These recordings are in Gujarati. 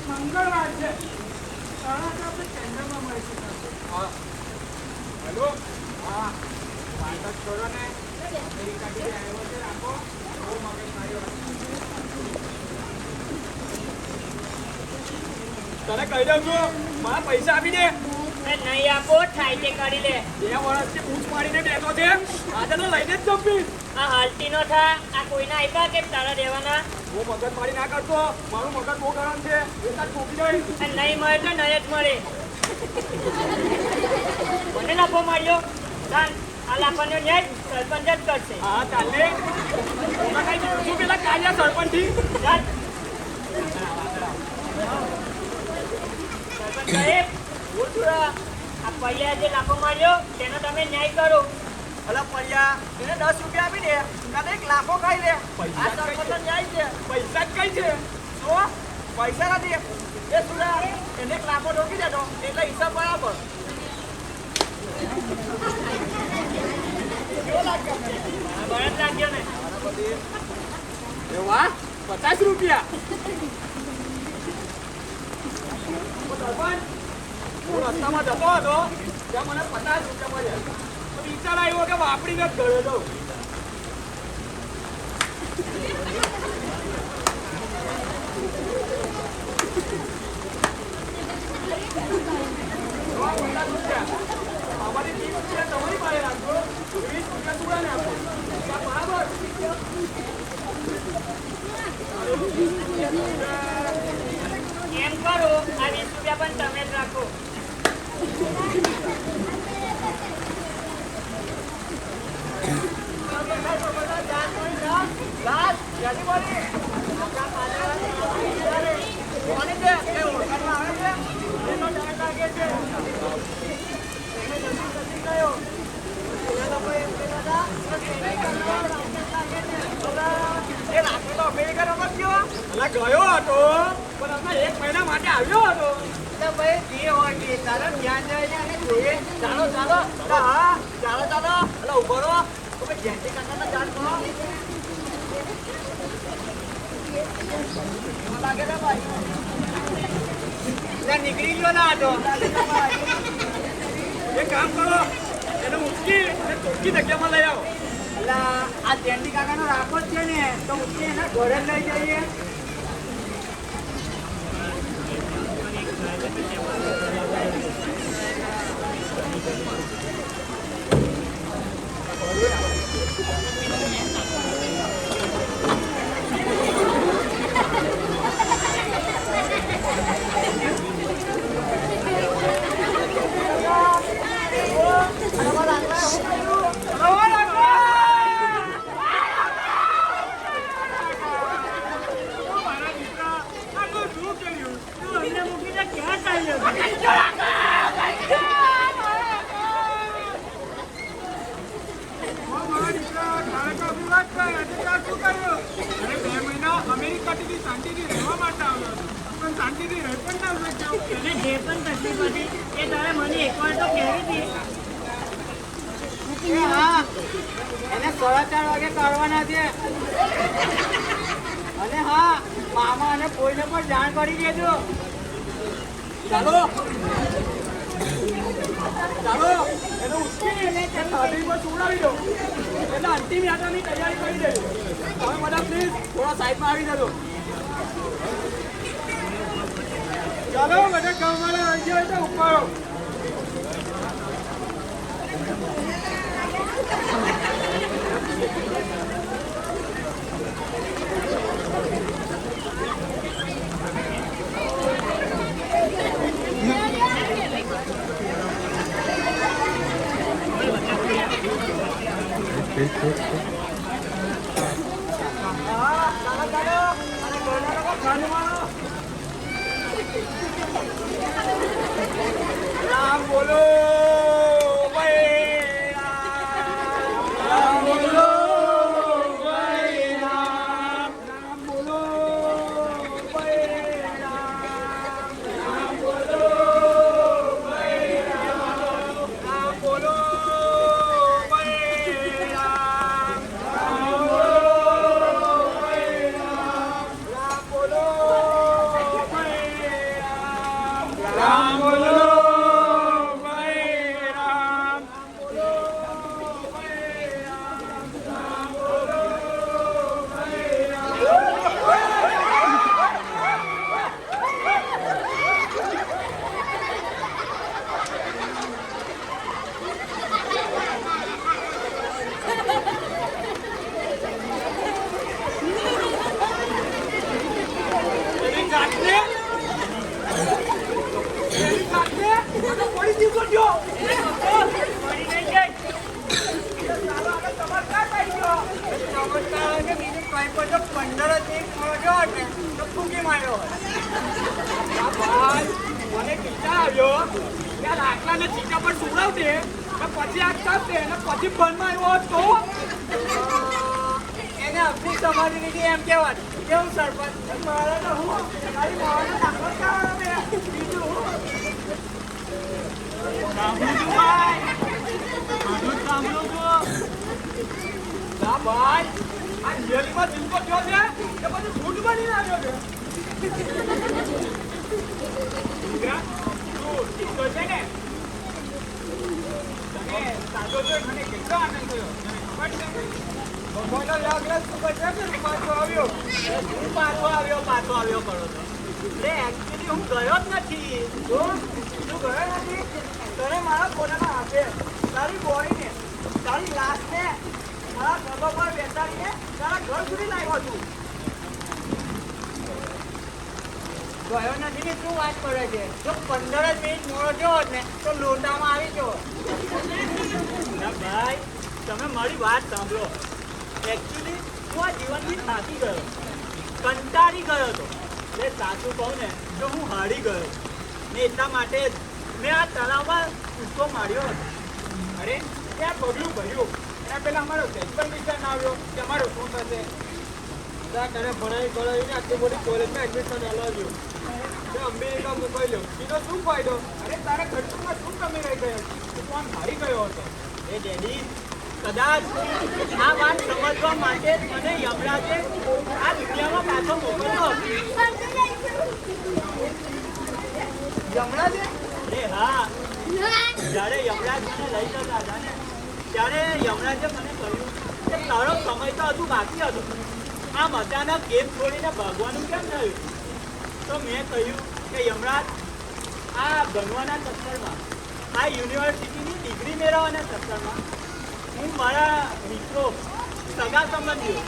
મંગળવાર છે આપણે કેન્દ્રમાં મળીશું. હા હેલો હા વાત જ કરો ને અમેરિકાથી આવ્યો છે રાખો બહુ મગજ માર્યો તને કહી દઉં છું મારા પૈસા આપી દે. નહીં આપો થાય તે કરી લે. 2 વર્ષથી પૂછ પાડીને બેઠો છે આજે તો લઈને જ જમીશ. આ હાલતી નો થા આ કોઈના આપ્યા કે તારા દેવાના. હું મગજ મારી ના કરતો મારું મગજ બહુ ગરમ છે એકાદ ચોકી જાય નહીં મળે તો નહીં જ મળે. મને લાફો માર્યો ચાલ આ લાફાનો ન્યાય સરપંચ જ કરશે. હા ચાલે કઈ શું પેલા કાલિયા સરપંચ થી ચાલ સરપંચ સાહેબ આ પૈયા જે લાફો માર્યો તેનો તમે ન્યાય કરો. અલા પૈયા એને 10 રૂપિયા આપી દે કાલે એક લાખો ખાઈ લે. પૈસા સરપંચ ન્યાય છે પૈસા જ કઈ છે તો પૈસા નથી એ સુરા એને એક લાખો ઢોકી દેતો એટલે હિસાબ બરાબર. બરાબર લાગ્યો ને એ વાહ 50 રૂપિયા. સરપંચ હું રસ્તામાં જતો હતો ત્યાં મને 50 રૂપિયા મળ્યા. વિચાર આવ્યો કે વાપરીને ઘરે દઉં. અમારી 30 રૂપિયા તમારી પાસે રાખજો 20 રૂપિયા સુરાને આપો બરાબર. એમ કરો આ 20 રૂપિયા પણ તમે જ રાખો. ગયો હતો પણ હમણાં 1 મહિના માટે આવ્યો હતો. ભાઈ જે હોય તે તારા ધ્યાન જાય અને જોઈએ. ચાલો ચાલો હા ચાલો ચાલો એટલે ઉભો રહો તમે જેન્ટી કાકાના જાણ કરો લાગે ને ભાઈ નીકળી ગયો ના હતો. એક કામ કરો એને ઉચકી અને ચોખ્ખી જગ્યામાં લઈ આવો. એટલે આ જેન્ટી કાકાનો રાખો જ છે ને તો ઉચકી એના ઘરે લઈ જઈએ. અમેરિકાથી શાંતિથી રહેવા માટે આવ્યો પણ શાંતિથી રહી પણ ના શક્યો. તને જે પણ તકલીફ હતી એ તારે મને એકવાર તો કહેવી હતી. હા એને 4:30 વાગે કાઢવાના છે અને હા મામા અને કોઈને પણ જાણ કરી દેજો. ચાલો ચાલો એને ઉચકી એને થાળીમાં સુવડાવી દો એટલે અંતિમ યાત્રાની તૈયારી કરી દેજો. તમે બધા પ્લીઝ થોડા સાઈડમાં આવી જજો. ચાલો બધા ગામવાળા આવી જાય તો ઉપાડો. રામ બોલો ભાઈ રામ બોલો ભાઈ રામ બોલો ભાઈ રામ બોલો ભાઈ રામ. આ લાકડાને ચીટા પર સુવડાવ દે અને પછી આ કાપ દે અને પછી બનમાં આવ્યો હોત તો એને અફીસ તમારી લીધી એમ કહેવાનું. કેવું સરપંચ? મારે તો હું મારી માવાનો દાખલો કાઢવાનો બે બીજું ના ભાઈ આ જેલમાં જીવતો થયો છે કે પછી ફૂટ બની આવ્યો છે. દીકરા તું જીવતો છે ને તને સાચો છે મને કેટલો આનંદ થયો તને ખબર છે? ભગવાનનો લાગલા તું બચા કે પાછો આવ્યો પાછો આવ્યો કરો તો એટલે એકચ્યુઅલી હું ગયો જ નથી. તું ગયો નથી? તને મારા કોનાના હાથે તારી બોડીને તારી લાશને મારા ખભા પર બેસાડીને તારા ઘર સુધી લાવ્યો છું. ગયો નથી ને શું વાત કરે છે? જો 15 જ મિનિટ મોડો થયો હોત ને તો લોટામાં આવી ગયો. ના ભાઈ તમે મારી વાત સાંભળો. એકચ્યુઅલી હું આ જીવનથી થાકી ગયો, કંટાળી ગયો હતો. એટલે સાચું કહું ને તો હું હારી ગયો ને એટલા માટે જ મેં આ તળાવમાં કૂદકો માર્યો હતો. અરે ત્યાં પગલું ભર્યું એના પહેલા અમારો સેન્ટર વિચાર ના આવ્યો કે અમારું શું થશે. ત્યાં તને ભણાવીને આટલી મોટી કોલેજમાં એડમિશન અલાવ્યું તે અમેરિકા મોકલી લો. એનો શું ફાયદો? અરે તારા ખર્ચમાં શું કમી રહી ગયો? તું આમ હારી ગયો હતો. એ ડેડી કદાચ આ વાત સમજવા માટે મને યમરાજે આ દુનિયામાં પાછો મોકલ્યો. યમરાજે? અરે હા, જ્યારે યમરાજ મને લઈ જતા હતા ને ત્યારે યમરાજે મને કહ્યું કે તારો સમય તો હજુ બાકી હતો. આમ અચાનક ગેમ છોડીને ભાગવાનું કેમ થયું? તો મેં કહ્યું કે યમરાજ આ બનવાના ચક્કરમાં આ યુનિવર્સિટીની ડિગ્રી મેળવવાના ચક્કરમાં હું મારા મિત્રો સગા સંબંધીઓ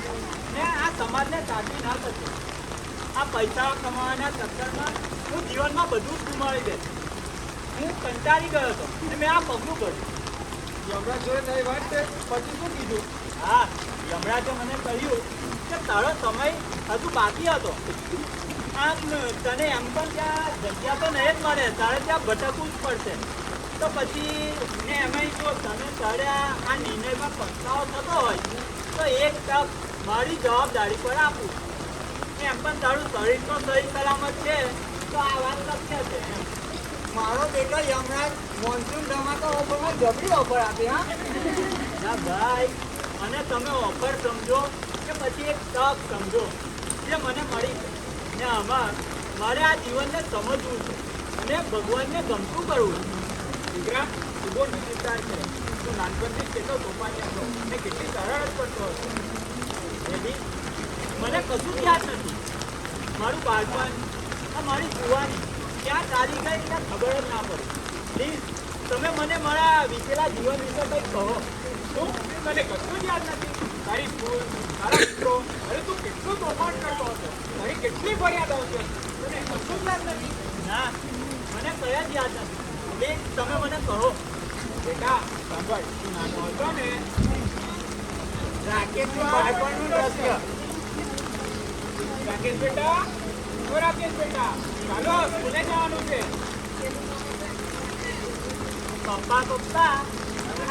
ને આ સમાજને સાચવી ના શકું. આ પૈસા કમાવાના ચક્કરમાં હું જીવનમાં બધું જ ગુમાવી દે. હું કંટાળી ગયો હતો અને મેં આ પગલું ભર્યું. યમરાજ જોડે તારી વાત છે પછી શું કીધું? હા, યમરાજે મને કહ્યું કે તારો સમય હજુ બાકી હતો. આમ તને એમ પણ ત્યાં જગ્યા તો નહીં જ મળે, તારે ત્યાં ભટકવું જ પડશે. તો પછી ને એમાંય જો તને તારે આ નિર્ણયમાં પસ્તાવો થતો હોય તો એક તક મારી જવાબદારી પર આપું. એમ પણ તારું શરીર તો સહી સલામત છે તો આ વાત શક્ય છે. મારો બેટો યમરાજ મોન્સૂન ધમાકા ઓફરમાં જબરી ઓફર આપી. હા ના ભાઈ, અને તમે ઓફર સમજો કે પછી એક તક સમજો જે મને મળી છે ને આમાં મારે આ જીવનને સમજવું છે અને ભગવાનને ગમતું કરવું છે. દીકરા તું બહુ નિર્વિચાર છે. તું નાનપણથી કેટલો તોફાની હતો ને કેટલી સરળ જ પડતો હતો. એથી મને કશું જ યાદ નથી. મારું બાળપણ આ મારી જુવાની ક્યાં ચાલી ગઈ એને ખબર જ ના પડી. પ્લીઝ તમે મને મારા વીતેલા જીવન વિશે કંઈક કહો. શું તને કશું જ યાદ નથી? તારી સ્કૂલ, તારા મિત્રો, અરે તું કેટલું તોફાન કરતો હતો, તારી કેટલી ફરિયાદો છે, તને કશું જ યાદ નથી? ના, મને કયા જ યાદ નથી. પ્લીઝ તમે મને કહો. બેટા સાંભળ, તું નાનો હતો ને રાકેશનું બાળપણનું દ્રશ્ય. રાકેશ બેટા, ઓ રાકેશ બેટા, ચાલો સ્કૂલે જવાનું છે. પપ્પા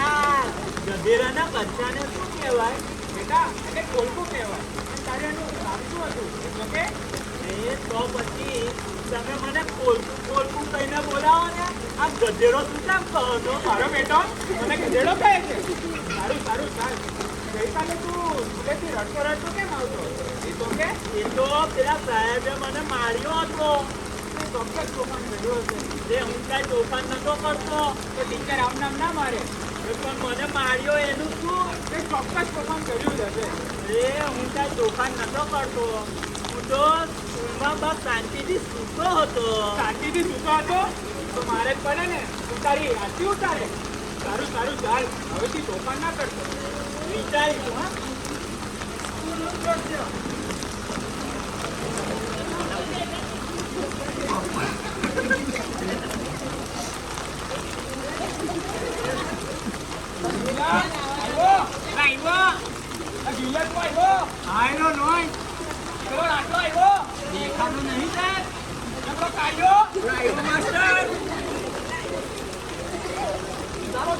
આ ગધેરાના બચ્ચાને શું કહેવાય? બેટા એને કોલકું કહેવાય. તારે એનું નામ શું હતું? એટલે કે એ તો પછી તમે મને કોલકું કહીને બોલાવો ને. આ ગધેડો શું કામ કહો છો? મારો બેટો મને ગધેડો કહે છે. સારું ચાલ. ગઈકાલે તું સ્કૂલેથી રડતો કેમ આવતો? એ તો પેલા સાહેબે મને માર્યો હતો. ચોક્કસ તોફાન કર્યું હશે. જે હું કાંઈ તોફાન નતો કરતો તો ટીચર આમ નામ ના મારે. પણ મને માર્યો એનું શું? તે ચોક્કસ તોફાન કર્યું જ હશે. હું કાંઈ તોફાન નતો કરતો. હું તો સ્કૂલમાં બસ શાંતિથી સૂતો હતો. શાંતિથી સૂતો હતો તો મારે જ પડે ને. ઉતારી આરતી ઉતારે. સારું ચાલ, હવેથી તોફાન ના કરતો. વિચારીશું. હા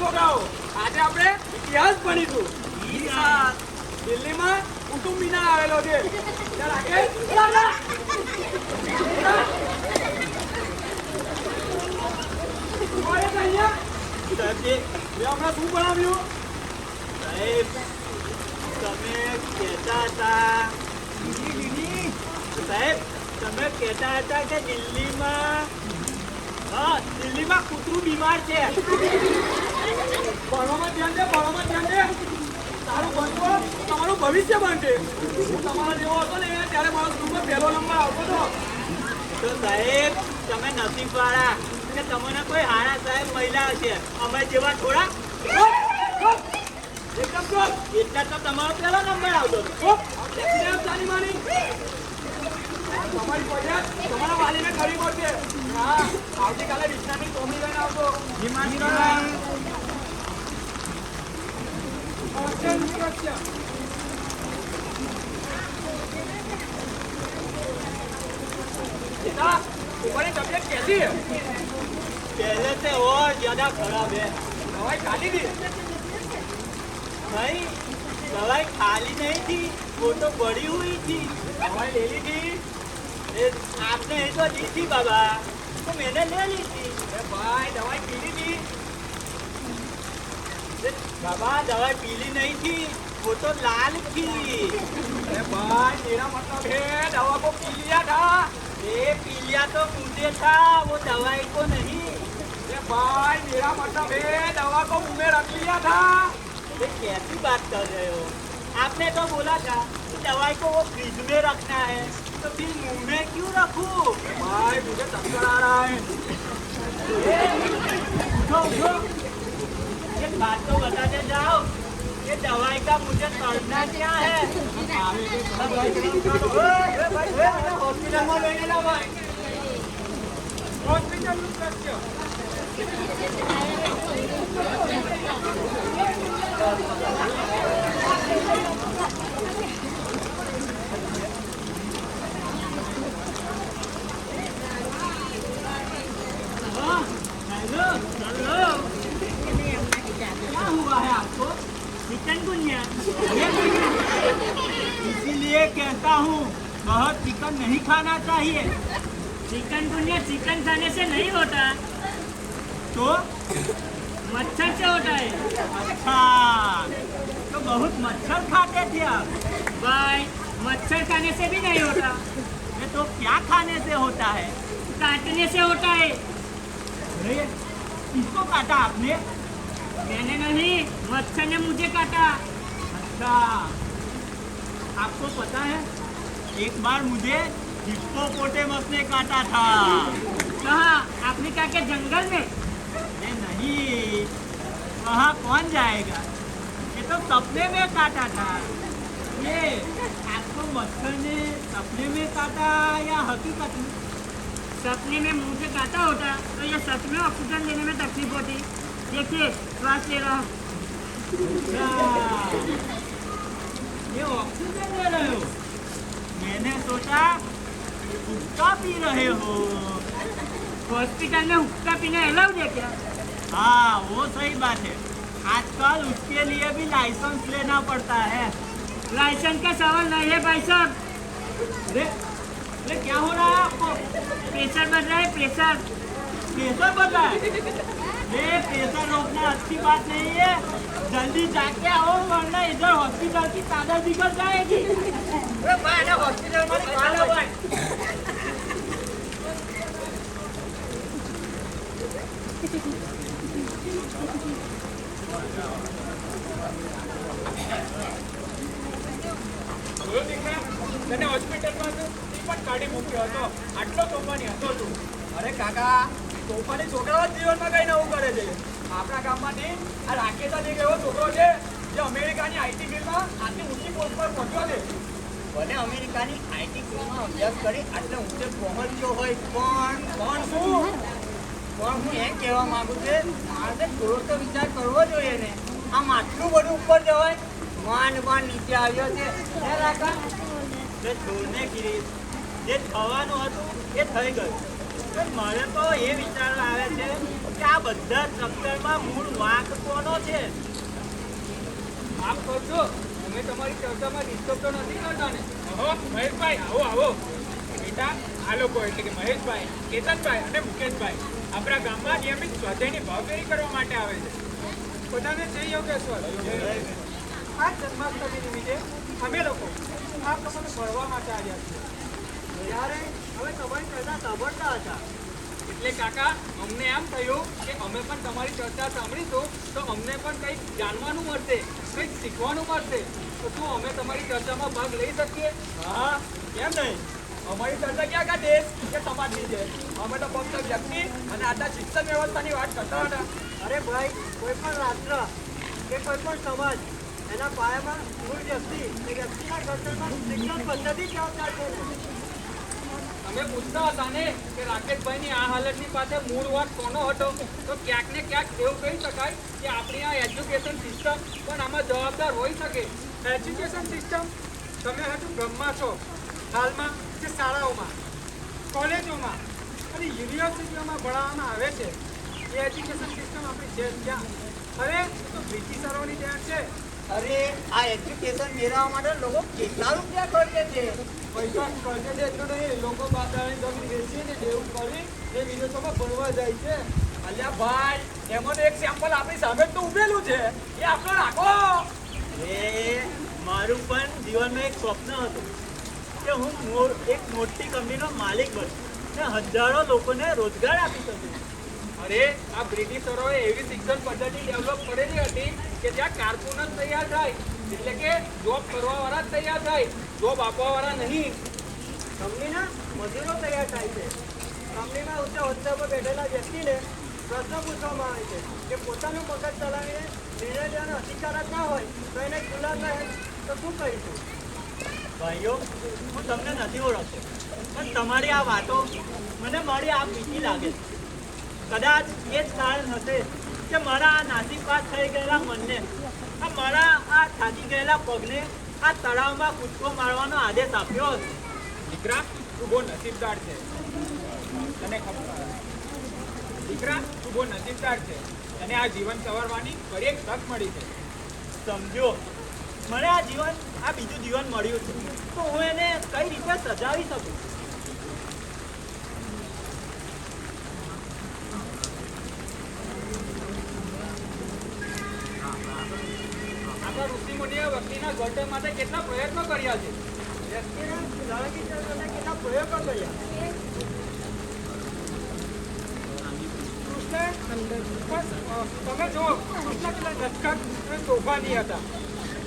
છોકરાઓ, આજે આપણે ઇતિહાસ ભણીશું. દિલ્હીમાં કુતુબ મિનાર આવેલો છે. ચાલ આગળ. ઉભા રહે છે અહીંયા. સાહેબજી, મેં હમણાં શું ભણાવ્યું? સાહેબ, તમે કહેતા હતા સાહેબ, તમે કહેતા હતા કે દિલ્હીમાં કૂતરું બીમાર છે. ભણવામાં ધ્યાન દે, ભણવામાં ધ્યાન દે. તારું ભણવો તમારું ભવિષ્ય બનશે. હું તમારા જેવો હતો ને ત્યારે મારો સ્કૂલમાં પહેલો નંબર આવતો હતો. તો સાહેબ, તમે નસીબવાળા કે તમને કોઈ હારા સાહેબ મહિલા છે. અમે જેવા થોડા એકદમ તો એટલે તો તમારો પહેલો નંબર આવતો હતો. તમારી પૈસા તમારા વાલીને કરવી પડશે. હા, આવતીકાલે વિજ્ઞાનની કોમડી લઈને આવતો. तुम्हारी तबीयत कैसी है? पहले से और ज्यादा खराब है. दवाई खाली थी? नहीं, दवाई खाली नहीं थी, वो तो बड़ी हुई थी. दवाई ले ली थी? आपने ही तो दी थी बाबा, तो मैंने ले ली थी. अरे भाई, दवाई पी ली थी? बाबा, दवाई पीली नहीं थी, वो तो लाल थी. अरे भाई, मेरा मतलब है दवा को पी लिया था. ये पी लिया तो मुझे था, वो दवाई को नहीं. अरे भाई, मेरा मतलब है दवा को मुंह में रख लिया था. ये कैसी बात कर रहे हो? आपने तो बोला था कि दवाई को वो फ्रिज में रखना है, तो फिर मुंह में क्यों रखूं? भाई, मुझे चक्कर आ रहा है. उठो उठो, एक बात तो बताते जाओ, ये दवाई का मुझे करना क्या है? हॉस्पिटल में लेने ला भाई. हॉस्पिटल में रखो. क्या हुआ है आपको? चिकनगुनिया. इसीलिए कहता हूँ बहुत चिकन नहीं खाना चाहिए. चिकनगुनिया चिकन खाने से नहीं होता, तो मच्छर से होता है. अच्छा, तो बहुत मच्छर खाते थे आप. भाई, मच्छर खाने से भी नहीं होता, ये तो क्या खाने से होता है? काटने से होता है. अरे, किसको काटा आपने? मैंने नहीं, मच्छर ने मुझे काटा. अच्छा, आपको पता है एक बार मुझे हिप्पोपोटेमस ने काटा था. कहाँ? अफ्रीका के जंगल में? अरे नहीं, वहाँ कौन जाएगा. ये तो सपने में काटा था. ये आपको मच्छर ने सपने में काटा या हकीकत में? सपने में मुझे काटा होता तो ये सच में ऑक्सीजन लेने में तकलीफ होती. देखिए, श्वास ले रहा हूँ. ये ऑक्सीजन ले रहे हो? मैंने सोचा हुक्का पी रहे हो. हॉस्पिटल में हुक्का पीना अलाउड है क्या? हाँ, वो सही बात है. आजकल उसके लिए भी लाइसेंस लेना पड़ता है. लाइसेंस का सवाल नहीं है भाई साहब. अरे क्या हो रहा है आपको? प्रेशर बढ़ रहा है, प्रेशर. प्रेशर बढ़ रहा है? ये प्रेशर रोकना अच्छी बात नहीं है. जल्दी जाके आओ, वरना इधर हॉस्पिटल की चादर बिगड़ जाएगी. हॉस्पिटल में તને હોસ્પિટલમાં પણ કાઢી મૂક્યો હતો. આટલો તોફાની હતો તું. અરે કાકા, તોફાની છોકરાઓ જ જીવનમાં કઈ નવું કરે છે. આપણા ગામમાંથી આ રાકેશ એક એવો છોકરો છે જે અમેરિકાની આઈટી ફિલ્ડમાં આટલી ઊંચી પોસ્ટ પર પહોંચ્યો છે. ભલે અમેરિકાની આઈટી ફિલ્ડમાં અભ્યાસ કરી આટલે ઊંચે પહોંચ્યો હોય, પણ શું? પણ હું એમ કહેવા માંગુ છું, મારે થોડો તો વિચાર કરવો જોઈએ ને. આમ આટલું બધું ઉપર જવાય, માંડ નીચે આવ્યો છે. છોડને ગીરી, જે થવાનું હતું એ થઈ ગયું. મને તો એ વિચાર આવે છે કે આ બધા ચક્કરમાં મૂળ વાંક કોનો છે? આપ કરજો, અમે તમારી ચર્ચામાં ડિસ્ટર્બ તો નથી કરતા ને? મહેશભાઈ આવો આવો. બેટા, આ લોકો એટલે કે મહેશભાઈ, કેતનભાઈ અને મુકેશભાઈ આપણા ગામમાં નિયમિત સ્વાધ્યાયની ભાવફેરી કરવા માટે આવે છે. બધાને જય યોગેશ્વર. આ જન્માષ્ટમી નિમિત્તે અમે લોકો આપ લોકોને ભરવા માટે આવ્યા છીએ. ત્યારે હવે તમારી ચર્ચા સાંભળતા હતા એટલે કાકા, અમને એમ થયું કે અમે પણ તમારી ચર્ચા સાંભળીશું તો અમને પણ કંઈક જાણવાનું મળશે, કંઈક શીખવાનું મળશે. તો શું અમે તમારી ચર્ચામાં ભાગ લઈ શકીએ? હા, કેમ નહીં? અમારી ચર્ચા ક્યાં કા દેશ કે સમાજની છે? અમે તો ફક્ત વ્યક્તિ અને આજના શિક્ષણ વ્યવસ્થાની વાત કરતા હતા. અરે ભાઈ, કોઈ પણ રાષ્ટ્ર કે કોઈ પણ સમાજ એના પાયામાં મૂળ વ્યક્તિ એ વ્યક્તિના ઘડતરમાં શિક્ષણ પદ્ધતિ જવાબદાર છે. અમે પૂછતા હતા ને કે રાકેશભાઈની આ હાલતની પાસે મૂળ વાત કોનો હતો, તો ક્યાંક ને ક્યાંક એવું કહી શકાય કે આપણી આ એજ્યુકેશન સિસ્ટમ પણ આમાં જવાબદાર હોઈ શકે. એજ્યુકેશન સિસ્ટમ તમે હજુ ગામમાં છો, હાલમાં જે શાળાઓમાં, કોલેજોમાં અને યુનિવર્સિટીઓમાં ભણાવવામાં આવે છે એ એજ્યુકેશન સિસ્ટમ આપણી છે ક્યાં? હવે તો બ્રિટિશરોની ત્યાં છે. અરે, આ એજ્યુકેશન મેળવવા માટે લોકો કેટલા રૂપિયા ખર્ચે છે? પૈસા ખર્ચે છે એટલું નહીં, લોકો બાદાની જમીન વેચીને દેવું કરી એ વિદેશોમાં ભણવા જાય છે. અલ્યા ભાઈ, એમાં એક સેમ્પલ આપણી સામે જ તો ઉભેલું છે, એ આપણો રાખો. એ મારું પણ જીવનનું એક સ્વપ્ન હતું કે હું એક મોટી કંપનીનો માલિક બનું ને હજારો લોકોને રોજગાર આપી શકું. અરે, આ બ્રિટિશરોએ એવી શિક્ષણ પદ્ધતિ ડેવલપ કરેલી હતી કે જ્યાં કારકુન જ તૈયાર થાય, એટલે કે જોબ કરવાવાળા જ તૈયાર થાય, જોબ આપવાવાળા નહીં. કંપનીના મજૂરો તૈયાર થાય છે. કંપનીમાં ઊંચા હોદ્દા પર બેઠેલા વ્યક્તિને પ્રશ્ન પૂછવામાં આવે છે કે પોતાનું મગજ ચલાવીને નિર્ણય લેવાનો અધિકાર જ ના હોય તો એને ગુલામ રહે તો શું કહીશું? ભાઈઓ, હું તમને નથી ઓળખતો, પણ તમારી આ વાતો મને મારી આ મીઠી લાગે છે. કદાચ એ જ કારણ હશે કે મારા આ નાસીપાસ થઈ ગયેલા મનને, મારા આ થાકી ગયેલા પગને આ તળાવમાં કૂદકો મારવાનો આદેશ આપ્યો હતો. દીકરા, તું બહુ નસીબદાર છે. તને ખબર? દીકરા, તું બહુ નસીબદાર છે. તને આ જીવન સવારવાની ફરી એક તક મળી છે. સમજો, મને આ બીજું જીવન મળ્યું છે તો હું એને કઈ રીતે સજાવી શકું? આપણા ઋષિમુનિએ વ્યક્તિના ઘડતર માટે કેટલા પ્રયત્નો કર્યા છે. વ્યક્તિના સુધારકી માટે કેટલા પ્રયોગો કર્યા. તમે જુઓ, કૃષ્ણ કેટલા નટખટ અને તોફાની હતા,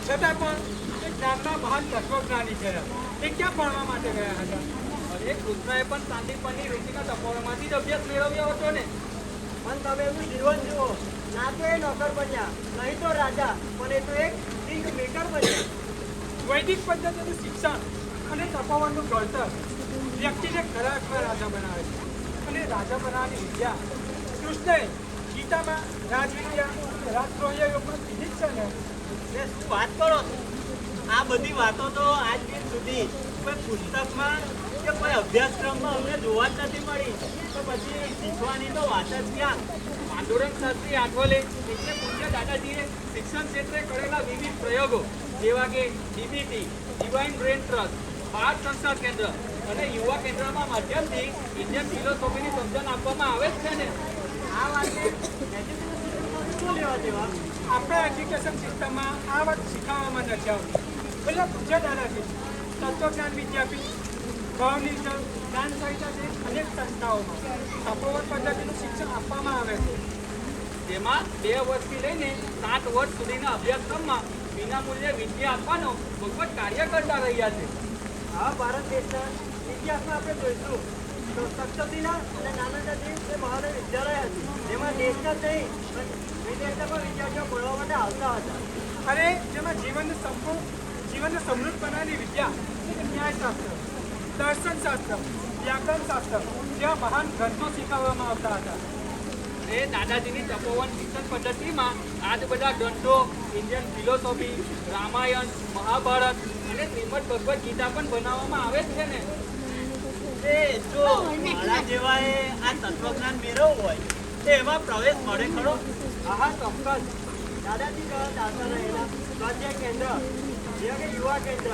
છતાં પણ એ જ્ઞાનના મહાન તત્વજ્ઞાની થયા. એ ક્યાં ભણવા માટે ગયા હતા? અરે, કૃષ્ણએ પણ સાંદીપની ઋષિના તપોવનમાંથી જ અભ્યાસ મેળવ્યો હતો ને. પણ તમે એનું જીવન જુઓ, ના તો એ નોકર બન્યા, નહીં તો રાજા, પણ એ તો એક કિંગ મેકર બન્યા. વૈદિક પદ્ધતિનું શિક્ષણ અને તપોવનનું ઘડતર વ્યક્તિને ખરેખર રાજા બનાવે છે. અને રાજા બનાવવાની વિદ્યા કૃષ્ણએ ગીતામાં રાજવિદ્યા રાજદ્રોહી યોગમાં કીધી જ છે ને. એ શું વાત કરો છો? આ બધી વાતો તો આજ દિન સુધી કોઈ પુસ્તકમાં કે કોઈ અભ્યાસક્રમમાં અમને જોવા જ નથી મળી, તો પછી શીખવાની તો વાત જ ક્યાં? પાંડુરંગ શાસ્ત્રી આઠવલે એટલે પૂજ્ય દાદાજીએ શિક્ષણ ક્ષેત્રે કરેલા વિવિધ પ્રયોગો જેવા કે DBT, divine brain trust, Bharat સંસ્કાર કેન્દ્ર અને યુવા કેન્દ્રના માધ્યમથી ઇન્ડિયન ફિલોસોફીની સમજણ આપવામાં આવે જ છે ને. આ વાતે શું લેવા દેવા? આપણા એજ્યુકેશન સિસ્ટમમાં આ વાત શીખવવામાં નથી આવતી. પેલા પૂજ્ય દાદાજી તત્વજ્ઞાન વિદ્યાપીઠ, ભાવનિર્જન, જ્ઞાન સહિત અનેક સંસ્થાઓમાં તપોવન પદ્ધતિનું શિક્ષણ આપવામાં આવે છે. જેમાં 2 વર્ષથી લઈને 7 વર્ષ સુધીના અભ્યાસક્રમમાં વિનામૂલ્યે વિદ્યા આપવાનો ભગવત કાર્ય કરતા રહ્યા છે. આ ભારત દેશના ઇતિહાસમાં આપણે જોઈશું તો તક્ષશિલા અને નાલંદાજી એ મહાન વિદ્યાલય હતી, જેમાં દેશના જ નહીં પણ વિદેશના પણ વિદ્યાર્થીઓ ભણવા માટે આવતા હતા. અને જેમાં જીવનને સમૃદ્ધ બનાવવાની વિદ્યા ન્યાયશાસ્ત્ર, દર્શનશાસ્ત્ર, વ્યાકરણશાસ્ત્ર જેવા મહાન ગ્રંથો શીખવવામાં આવતા હતા. એ દાદાજીની તપોવન શિક્ષણ પદ્ધતિમાં આજ બધા ગ્રંથો, ઇન્ડિયન ફિલોસોફી, રામાયણ, મહાભારત અને શ્રીમદ ભગવદ્ ગીતા પણ બનાવવામાં આવે છે ને. જો મારા જેવાએ આ તત્વજ્ઞાન મેળવવું હોય તો એમાં પ્રવેશ મળે ખરો? હા ચોક્કસ. દાદાજી કયા દાતા રહેલા સ્વાધ્યાય કેન્દ્ર, જેવા કે યુવા કેન્દ્ર,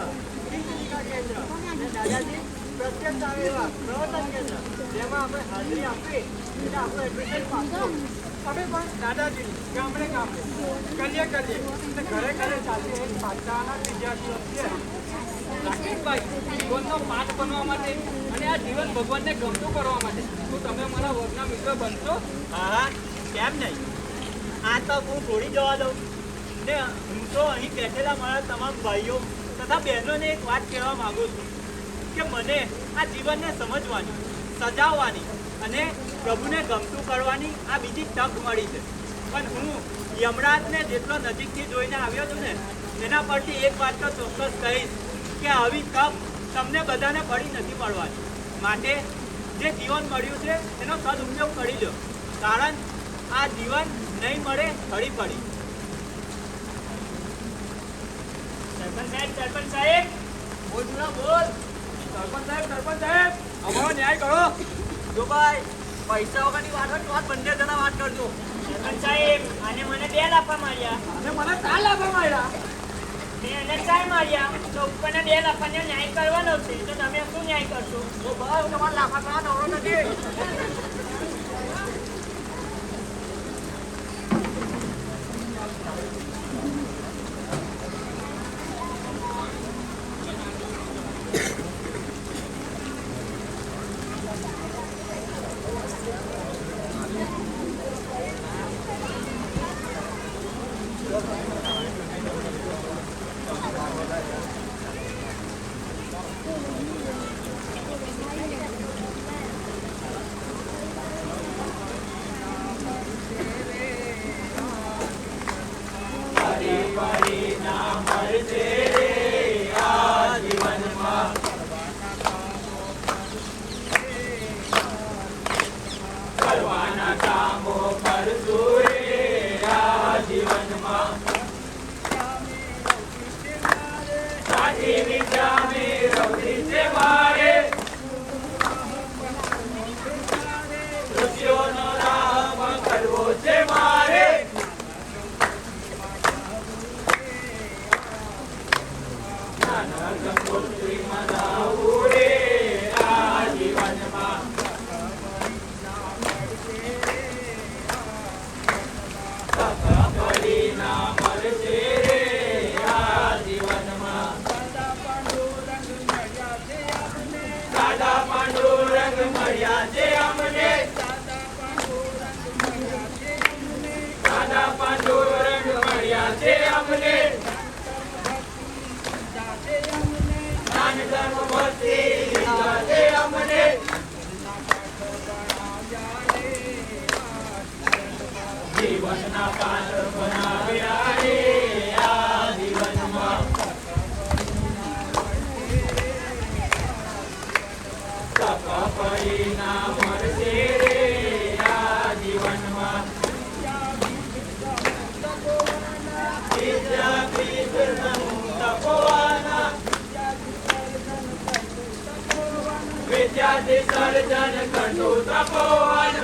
શિક્ષિકા કેન્દ્ર અને દાદાજી પ્રત્યક્ષ આવેલા પ્રવર્તન કેન્દ્ર, જેમાં આપણે હાજરી આપીએ એટલે આપણું એડમિશન પાકું. અમે પણ દાદાજી ગામડે ગામડે કરીએ અને ઘરે ઘરે ચાલતી એક શાળાના વિદ્યાર્થીઓ છીએ. રાકેશભાઈ, જીવનનો પાઠ બનવા માટે અને આ જીવન ભગવાનને ગમતું કરવા માટે શું તમે મારા વર્ગના મિત્ર બનશો? હા, કેમ નહીં? આ તો હું છોડી જવા દઉં ને. હું તો અહીં બેઠેલા મારા તમામ ભાઈઓ તથા બહેનોને એક વાત કહેવા માંગુ છું કે મને આ જીવનને સમજવાની, સજાવવાની અને પ્રભુને ગમતું કરવાની આ બીજી તક મળી છે. પણ હું યમરાજને જેટલો નજીકથી જોઈને આવ્યો છું ને, એના પરથી એક વાત તો ચોક્કસ કહીશ કે આવી તક તમને બધાને ફરી નથી મળવાની. માટે જે જીવન મળ્યું છે એનો સદુપયોગ કરી લો, કારણ આ જીવન નહીં મળે ફરી ફરી. સરપંચ સાહેબ બોલ બોલ. સરપંચ સાહેબ અમારો ન્યાય કરો. જો ભાઈ, પૈસા વગરની વાત હોય તો વાત બંને જણા વાત કરજો. સરપંચ સાહેબ, આને મને 2 લાફા માર્યા અને મને 4 લાફા માર્યા. મેં એને 4 માર્યા, તો ઉપરના 2 લાફાનો ન્યાય કરવાનો છે. તો તમે શું ન્યાય કરશો? તો ભાઈ તમારે લાફા કરવા નવરો નથી. વિદ્યાર્થી સર્જન કરતું તપોવન.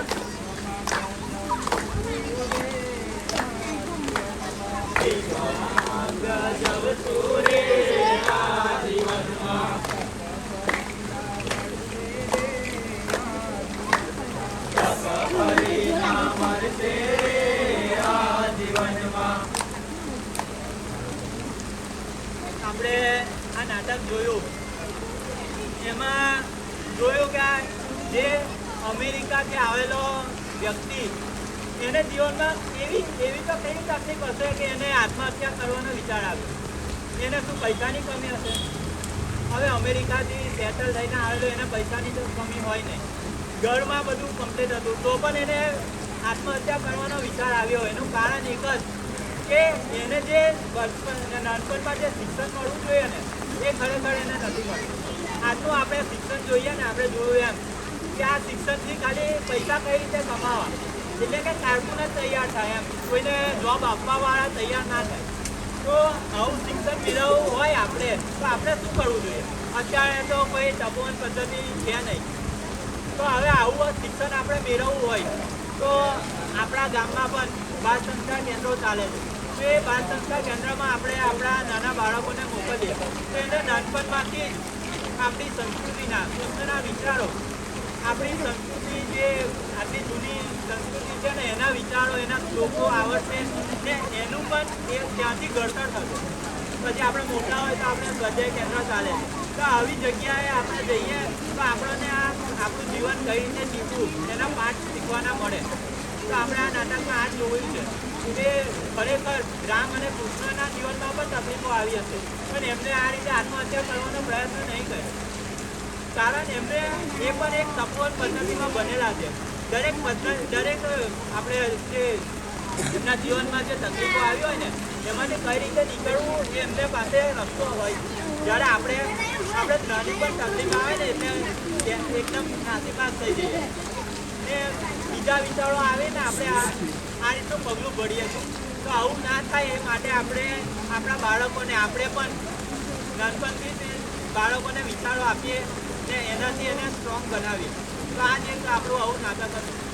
આપણે આ નાટક જોયું, એમાં જોયું કે જે અમેરિકાથી આવેલો વ્યક્તિ, એને જીવનમાં એવી તો કેવી તકલીફ હશે કે એને આત્મહત્યા કરવાનો વિચાર આવ્યો. એને શું પૈસાની કમી હશે? હવે અમેરિકાથી સેટલ થઈને આવેલો, એને પૈસાની તો કમી હોય નહીં, ઘરમાં બધું કમ્પ્લીટ હતું, તો પણ એને આત્મહત્યા કરવાનો વિચાર આવ્યો. એનું કારણ એક જ કે એને જે નાનપણમાં જે શિક્ષણ મળવું જોઈએ ને, એ ખરેખર એને નથી મળતું. આજનું આપણે શિક્ષણ જોઈએ ને, આપણે જોયું એમ કે આ શિક્ષણથી ખાલી પૈસા કઈ રીતે કમાવા, એટલે કે કારકુન જ તૈયાર થાય એમ, કોઈને જોબ આપવાવાળા તૈયાર ના થાય. તો આવું શિક્ષણ મેળવવું હોય આપણે, તો આપણે શું કરવું જોઈએ? અત્યારે તો કોઈ તપોવન પદ્ધતિ છે નહીં. તો હવે આવું શિક્ષણ આપણે મેળવવું હોય તો આપણા ગામમાં પણ બાળ સંસ્કાર કેન્દ્રો ચાલે છે. તો એ બાળ સંસ્કાર કેન્દ્રમાં આપણે આપણા નાના બાળકોને મોકલીએ તો એને નાનપણમાંથી આપણી સંસ્કૃતિના કૃષ્ણના વિચારો, આપણી સંસ્કૃતિ જે આટલી જૂની સંસ્કૃતિ છે ને એના વિચારો, એના શ્લોકો આવડશે ને એનું પણ એ ત્યાંથી ઘડતર થશે. પછી આપણે મોટા હોય તો આપણે સ્વાધ્યાય કેન્દ્ર ચાલે. તો આવી જગ્યાએ આપણે જઈએ તો આપણને આપણું જીવન કઈ રીતે જીવવું એના પાઠ શીખવાના મળે. તો આપણે આ નાટકમાં આ જોયું છે કે ખરેખર રામ અને કૃષ્ણના જીવનમાં પણ તકલીફો આવી હશે, પણ એમને આ રીતે આત્મહત્યા કરવાનો પ્રયત્ન નહીં કર્યો. કારણ એમને એ પણ એક તપોવન પદ્ધતિમાં બનેલા છે. દરેક આપણે જે એમના જીવનમાં જે તકલીફો આવી હોય ને એમાંથી કઈ રીતે નીકળવું એ એમને પાસે રસ્તો હોય. જ્યારે આપણે નાની પણ તકલીફ આવે ને એટલે એકદમ નાસીપાસ થઈ જઈએ ને બીજા વિચારો આવે ને આપણે આ રીતનું પગલું ભરીએ છીએ. તો આવું ના થાય એ માટે આપણે આપણા બાળકોને આપણે પણ નાનપણથી બાળકોને વિચારો આપીએ ને એનાથી એને સ્ટ્રોંગ બનાવીએ. તો આ જ એક આપણું આવું નાટક હતું.